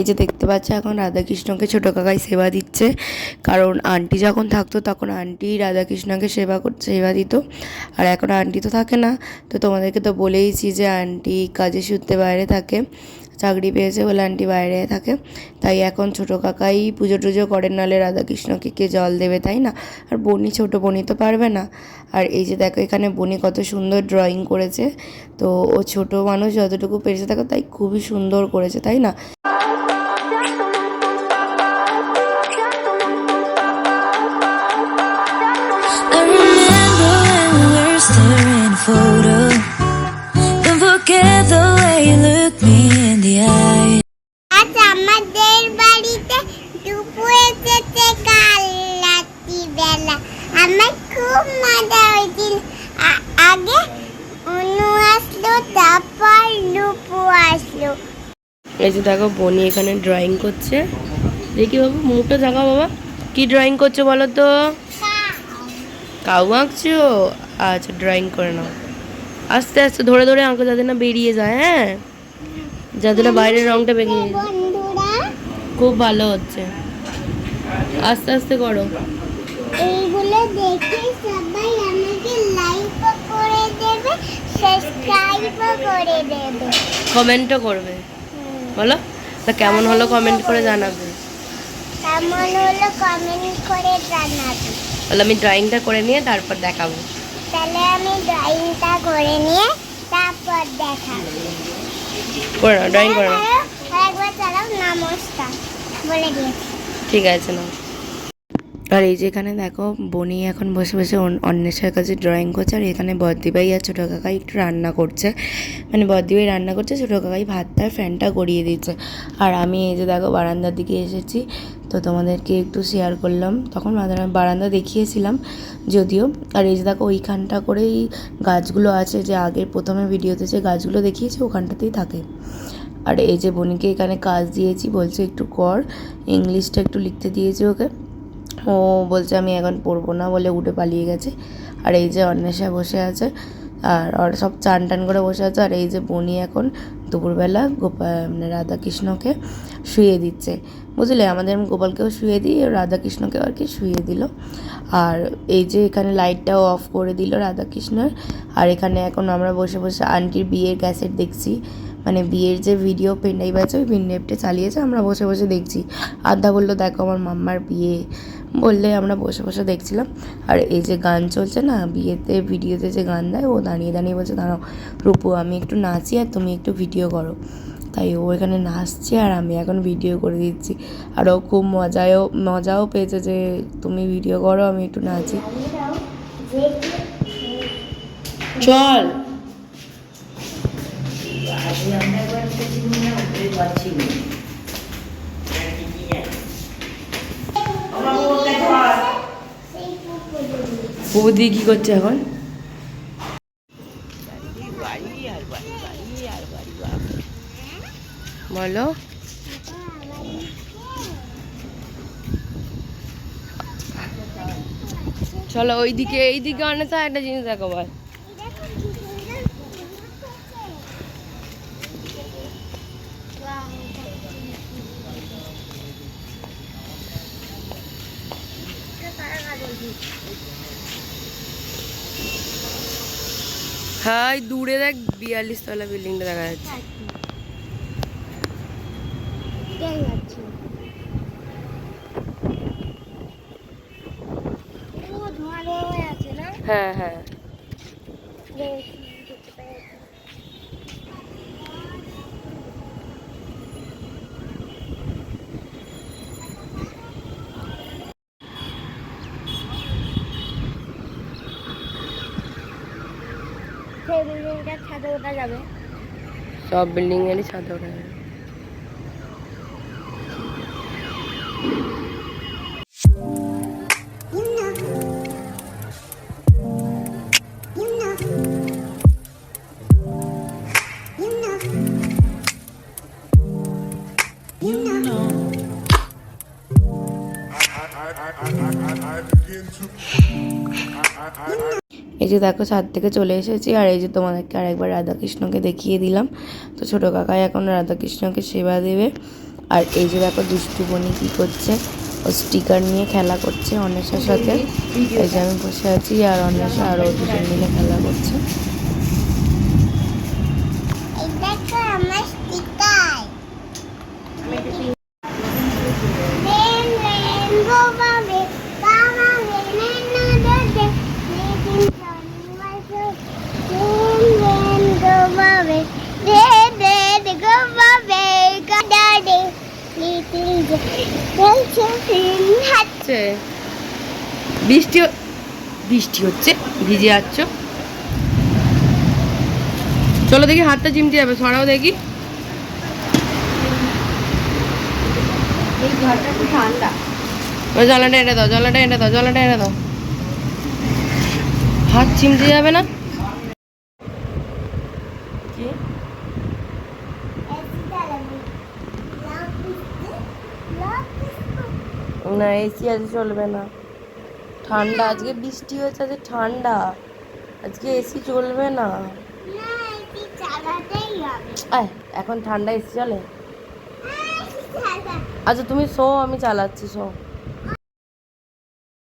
এই যে দেখতে পাচ্ছ এখন রাধাকৃষ্ণকে ছোটো কাকাই সেবা দিচ্ছে, কারণ আন্টি যখন থাকতো তখন আন্টি রাধাকৃষ্ণকে সেবা দিত, আর এখন আন্টি তো থাকে না। তো তোমাদেরকে তো বলেইছি যে আন্টি কাজে সূত্রে বাইরে থাকে, চাকরি পেয়েছে বলে আন্টি বাইরে থাকে, তাই এখন ছোটো কাকাই পুজো টুজো করেন, নাহলে রাধাকৃষ্ণকে কে জল দেবে, তাই না? আর বনি, ছোটো বনি তো পারবে না। আর এই যে দেখো এখানে বনি কত সুন্দর ড্রয়িং করেছে, তো ও ছোটো মানুষ যতটুকু পেরেছে দেখো, তাই খুবই সুন্দর করেছে, তাই না? Don't forget the way you look me in the eye. আজ আমাদের বাড়িতে দুপুর এসেছে কাল রাত্রিবেলা, আমার খুব মজা হয়েছিল। আগে অনু আসলো, তারপর লুপু আসলো। এই যে দেখো বনি এখানে ড্রয়িং করছে, দেখি বাবু মুখটা জাগা, বাবা কি ড্রয়িং করছো বলো তো? কাউ আঁকছো? আচ্ছা ড্রয়িং করে নাও, আস্তে আস্তে ধরে ধরে আঁকো যাতে না বেরিয়ে যায়, হ্যাঁ, যাতে না বাইরের রংটা বেরিয়ে যায়। বন্ধুরা খুব ভালো হচ্ছে, আস্তে আস্তে করো। এইগুলো দেখে সবাই আমাকে লাইক করে দেবে, সাবস্ক্রাইবও করে দেবে, কমেন্টও করবে, বলো তা কেমন হলো কমেন্ট করে জানাবে। কেমন হলো কমেন্ট করে জানাবে। তাহলে আমি ড্রয়িংটা করে নিয়ে তারপর দেখাবো। তাহলে আমি ড্রয়িংটা করে নিয়ে তারপর দেখাবো। করে নাও, ড্রয়িং করে নাও। একবার চালাও, নমস্কার বলে দিয়েছি। ঠিক আছে না। আর এই যে এখানে দেখো বনি এখন বসে বসে অন্বেষার কাছে ড্রয়িং করছে, আর এখানে বদ্দিভাই আর ছোটো কাকাই একটু রান্না করছে, মানে বদ্দিভাই রান্না করছে, ছোটো কাকাই ভাতটার ফ্যানটা গড়িয়ে দিচ্ছে। আর আমি এই যে দেখো বারান্দার দিকে এসেছি, তো তোমাদেরকে একটু শেয়ার করলাম, তখন বারান্দা দেখিয়েছিলাম যদিও। আর এই যে দেখো ওইখানটা করেই গাছগুলো আছে, যে আগের প্রথমে ভিডিওতে যে গাছগুলো দেখিয়েছি ওখানটাতেই থাকে। আর এই যে বনিকে এখানে কাজ দিয়েছি, বলছে একটু কর, ইংলিশটা একটু লিখতে দিয়েছি ওকে, ও বলছে আমি এখন পড়বো না বলে উঠে পালিয়ে গেছে। আর এই যে অন্বেষা বসে আছে, আর সব চান টান করে বসে আছে। আর এই যে বনি এখন দুপুরবেলা মানে রাধাকৃষ্ণকে শুয়ে দিচ্ছে, বুঝলে, আমাদের গোপালকেও শুয়ে দিই, রাধাকৃষ্ণকেও আর কি শুয়ে দিল। আর এই যে এখানে লাইটটাও অফ করে দিল রাধাকৃষ্ণের। আর এখানে এখন আমরা বসে বসে আন্টির বিয়ের ক্যাসেট দেখছি, মানে বিয়ের যে ভিডিও পেনড্রাইভ আছে ওই পেনড্রাইভটা চালিয়েছে, আমরা বসে বসে দেখছি। আড্ডা বললো দেখো আমার মাম্মার বিয়ে, বললে আমরা বসে বসে দেখছিলাম। আর এই যে গান চলছে না বিয়েতে, ভিডিওতে যে গান দেয়, ও দাঁড়িয়ে দাঁড়িয়ে বলছে দাঁড়াও রূপু আমি একটু নাচি আর তুমি একটু ভিডিও করো, তাই ও এখানে নাচছে আর আমি এখন ভিডিও করে দিচ্ছি। আর ও খুব মজাও পেয়েছে যে তুমি ভিডিও করো আমি একটু নাচি। চল বৌদি কি করছে এখন? বলো চলো ওইদিকে, এইদিকে অনেক একটা জিনিস দেখো ভাই, হাই দূরে দেখ 42 তলা বিল্ডিংটা দেখা যাচ্ছে। হ্যাঁ হ্যাঁ সেই বিল্ডিংটার ছাদে ওঠা যাবে, সব বিল্ডিং এরই ছাদে ওঠা যাবে। এই যে দেখো ছাদ থেকে চলে এসেছি, আর এই যে তোমাদেরকে আরেকবার রাধাকৃষ্ণকে দেখিয়ে দিলাম। তো ছোটো কাকাই এখন রাধাকৃষ্ণকে সেবা দেবে। আর এই যে দেখো দুষ্টু বনি কী করছে, ও স্টিকার নিয়ে খেলা করছে অন্বেষার সাথে। এই যে আমি বসে আছি আর অন্বেষা আর ও দুজন মিলে খেলা করছে। এই দেখো আমার স্টিকার। রেন রেন গো বাবে বাবা রেন দে লিটিল জনি ওয়াজ রেন গো বাবে দে গো বাবে গাডাডে লিটিল জনি হচ্ছে বৃষ্টি বৃষ্টি হচ্ছে, ভিজে যাচ্ছ। চলো দেখি, হাতটা চিমটে যাবে, সরাও দেখি। এই ঘরটা একটু ঠান্ডা। ওই জলাটা এনে দাও, জলাটা এনে দাও, জলাটা এনে দাও। হাত চিমটে যাবে না? কি? এসি চালাবো লাভ না, এসি আজ চলবে না, ঠান্ডা। আজকে বৃষ্টি হয়েছে, আজকে ঠান্ডা, আজকে এসি চলবে না। না এসি চালাতেই হবে। এখন ঠান্ডা এসি চলে? এসি চালা আচ্ছা তুমি শো, আমি চালাচ্ছি, শো।